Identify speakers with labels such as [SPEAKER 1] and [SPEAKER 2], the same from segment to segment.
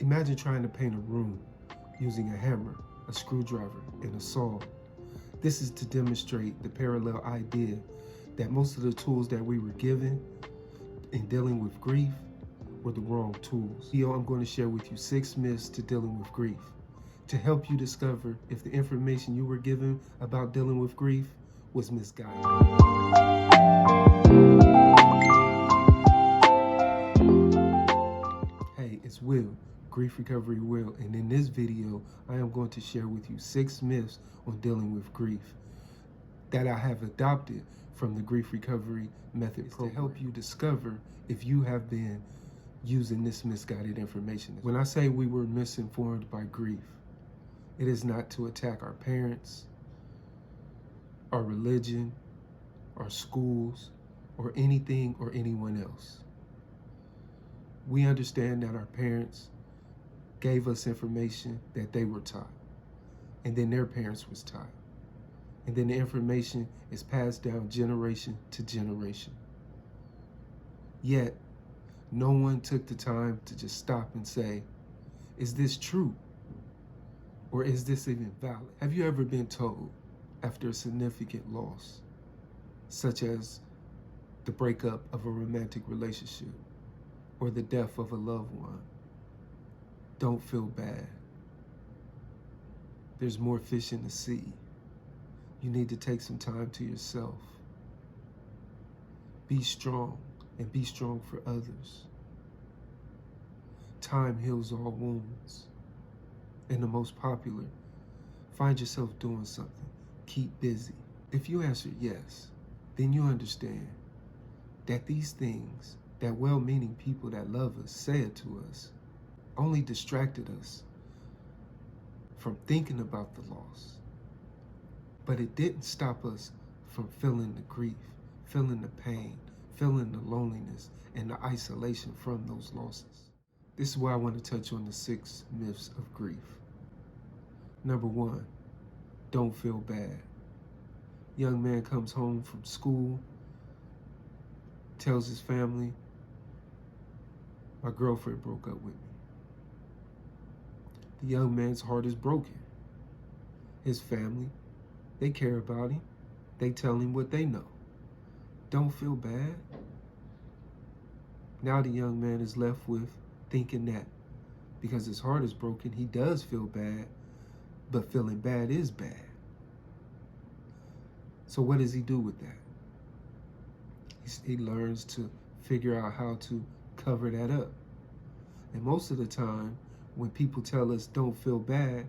[SPEAKER 1] Imagine trying to paint a room using a hammer, a screwdriver, and a saw. This is to demonstrate the parallel idea that most of the tools that we were given in dealing with grief were the wrong tools. Here I'm going to share with you 6 myths to dealing with grief to help you discover if the information you were given about dealing with grief was misguided. Hey, it's Will, Grief Recovery Will, and in this video, I am going to share with you 6 myths on dealing with grief that I have adopted from the Grief Recovery Method to help you discover if you have been using this misguided information. When I say we were misinformed by grief, it is not to attack our parents, our religion, our schools, or anything or anyone else. We understand that our parents gave us information that they were taught, and then their parents was taught. And then the information is passed down generation to generation. Yet, no one took the time to just stop and say, is this true? Or is this even valid? Have you ever been told after a significant loss, such as the breakup of a romantic relationship or the death of a loved one, don't feel bad. There's more fish in the sea. You need to take some time to yourself. Be strong and be strong for others. Time heals all wounds. And the most popular, find yourself doing something. Keep busy. If you answer yes, then you understand that these things that well-meaning people that love us said to us only distracted us from thinking about the loss. But it didn't stop us from feeling the grief, feeling the pain, feeling the loneliness, and the isolation from those losses. This is why I want to touch on the 6 myths of grief. Number 1, don't feel bad. Young man comes home from school, tells his family, my girlfriend broke up with me. The young man's heart is broken. His family, they care about him. They tell him what they know. Don't feel bad. Now the young man is left with thinking that because his heart is broken, he does feel bad, but feeling bad is bad. So what does he do with that? He learns to figure out how to cover that up. And most of the time, when people tell us don't feel bad,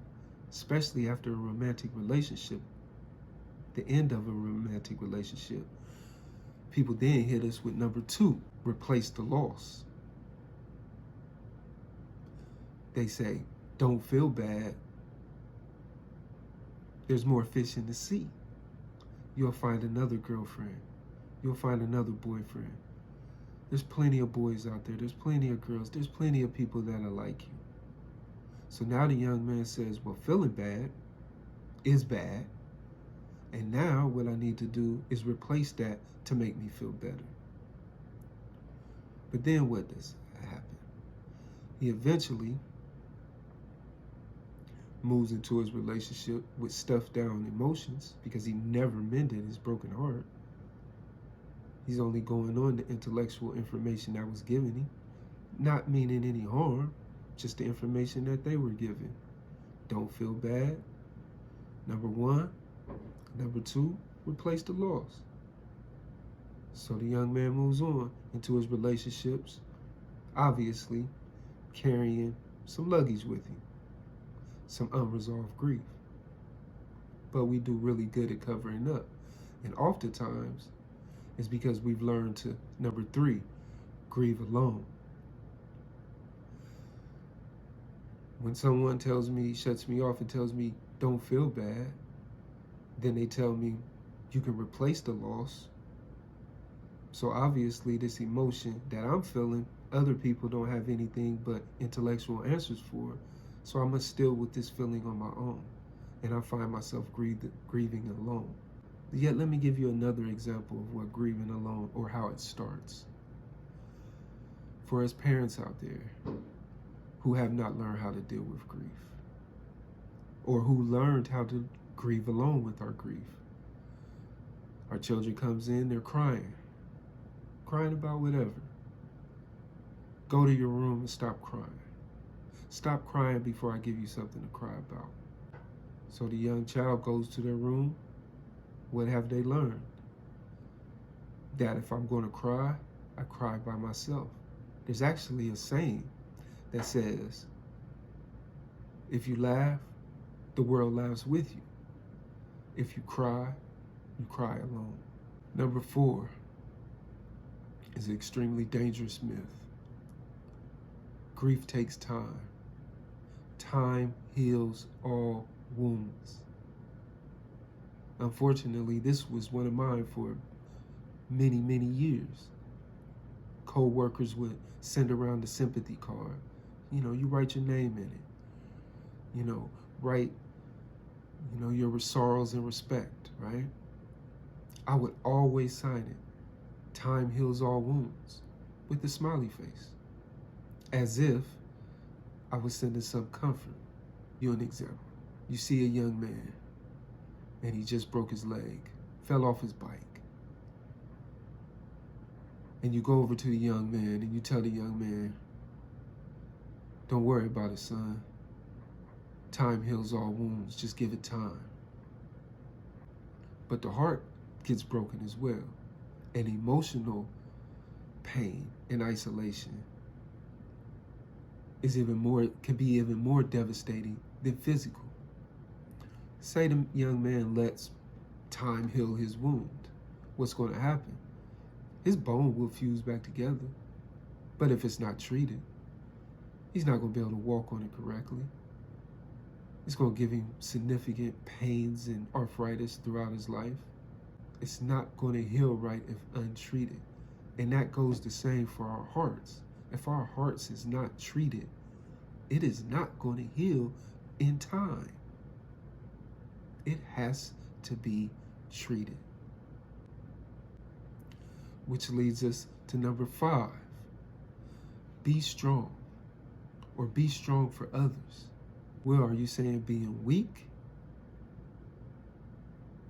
[SPEAKER 1] especially after a romantic relationship, the end of a romantic relationship, people then hit us with number 2, replace the loss. They say, don't feel bad. There's more fish in the sea. You'll find another girlfriend. You'll find another boyfriend. There's plenty of boys out there. There's plenty of girls. There's plenty of people that are like you. So now the young man says, well, feeling bad is bad. And now what I need to do is replace that to make me feel better. But then what does happen? He eventually moves into his relationship with stuffed down emotions because he never mended his broken heart. He's only going on the intellectual information that was given him, not meaning any harm, just the information that they were given. Don't feel bad. Number 1. Number 2, replace the loss. So the young man moves on into his relationships, obviously carrying some luggage with him, some unresolved grief. But we do really good at covering up. And oftentimes, it's because we've learned to, number 3, grieve alone. When someone tells me, shuts me off and tells me, don't feel bad, then they tell me, you can replace the loss. So obviously this emotion that I'm feeling, other people don't have anything but intellectual answers for. So I must deal with this feeling on my own. And I find myself grieving alone. Yet let me give you another example of what grieving alone, or how it starts. For us parents out there, who have not learned how to deal with grief, or who learned how to grieve alone with our grief. Our children comes in, they're crying about whatever. Go to your room and stop crying. Stop crying before I give you something to cry about. So the young child goes to their room. What have they learned? That if I'm going to cry, I cry by myself. There's actually a saying that says, if you laugh, the world laughs with you. If you cry alone. Number 4 is an extremely dangerous myth. Grief takes time. Time heals all wounds. Unfortunately, this was one of mine for many, many years. Co-workers would send around the sympathy card. You write your name in it. Write, your sorrows and respect, right? I would always sign it, time heals all wounds, with a smiley face, as if I was sending some comfort. You an example. You see a young man, and he just broke his leg, fell off his bike. And you go over to the young man, and you tell the young man, don't worry about it, son. Time heals all wounds, just give it time. But the heart gets broken as well. And emotional pain and isolation can be even more devastating than physical. Say the young man lets time heal his wound. What's going to happen? His bone will fuse back together. But if it's not treated, he's not going to be able to walk on it correctly. It's going to give him significant pains and arthritis throughout his life. It's not going to heal right if untreated. And that goes the same for our hearts. If our hearts is not treated, it is not going to heal in time. It has to be treated. Which leads us to number 5. Be strong, or be strong for others. Well, are you saying being weak?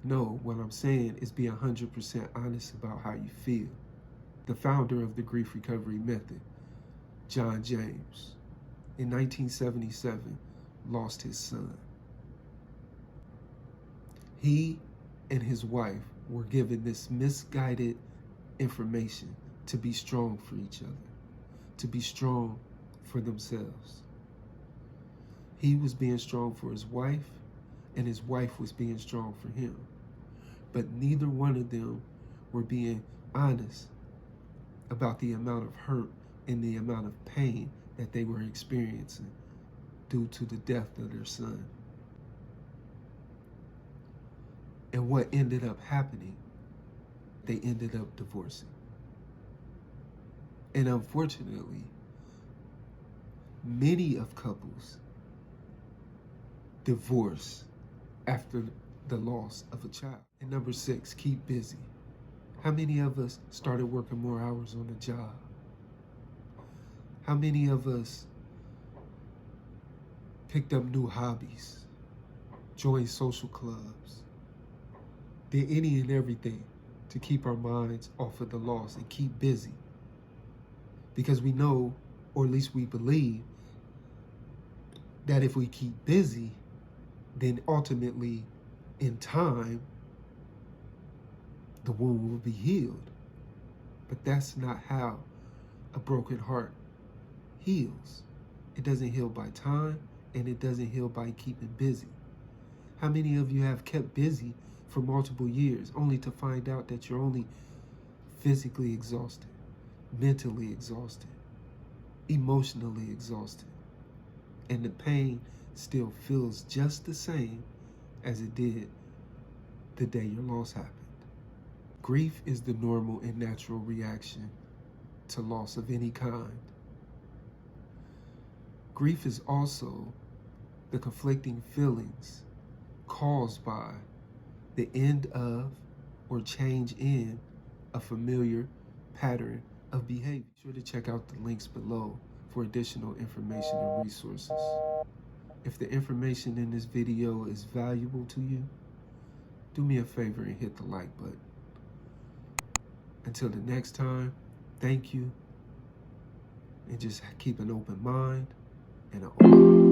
[SPEAKER 1] No, what I'm saying is be 100% honest about how you feel. The founder of the grief recovery method, John James, in 1977, lost his son. He and his wife were given this misguided information to be strong for each other, to be strong for themselves. He was being strong for his wife, and his wife was being strong for him. But neither one of them were being honest about the amount of hurt and the amount of pain that they were experiencing due to the death of their son. And what ended up happening, they ended up divorcing. And unfortunately, many of couples divorce after the loss of a child. And number 6, keep busy. How many of us started working more hours on the job? How many of us picked up new hobbies, joined social clubs, did any and everything to keep our minds off of the loss and keep busy? Because we know, or at least we believe, that if we keep busy, then ultimately, in time, the wound will be healed. But that's not how a broken heart heals. It doesn't heal by time, and it doesn't heal by keeping busy. How many of you have kept busy for multiple years only to find out that you're only physically exhausted, mentally exhausted, emotionally exhausted, and the pain still feels just the same as it did the day your loss happened? Grief is the normal and natural reaction to loss of any kind. Grief is also the conflicting feelings caused by the end of or change in a familiar pattern of behavior. Be sure to check out the links below for additional information and resources. If the information in this video is valuable to you, do me a favor and hit the like button. Until the next time, thank you, and just keep an open mind and an open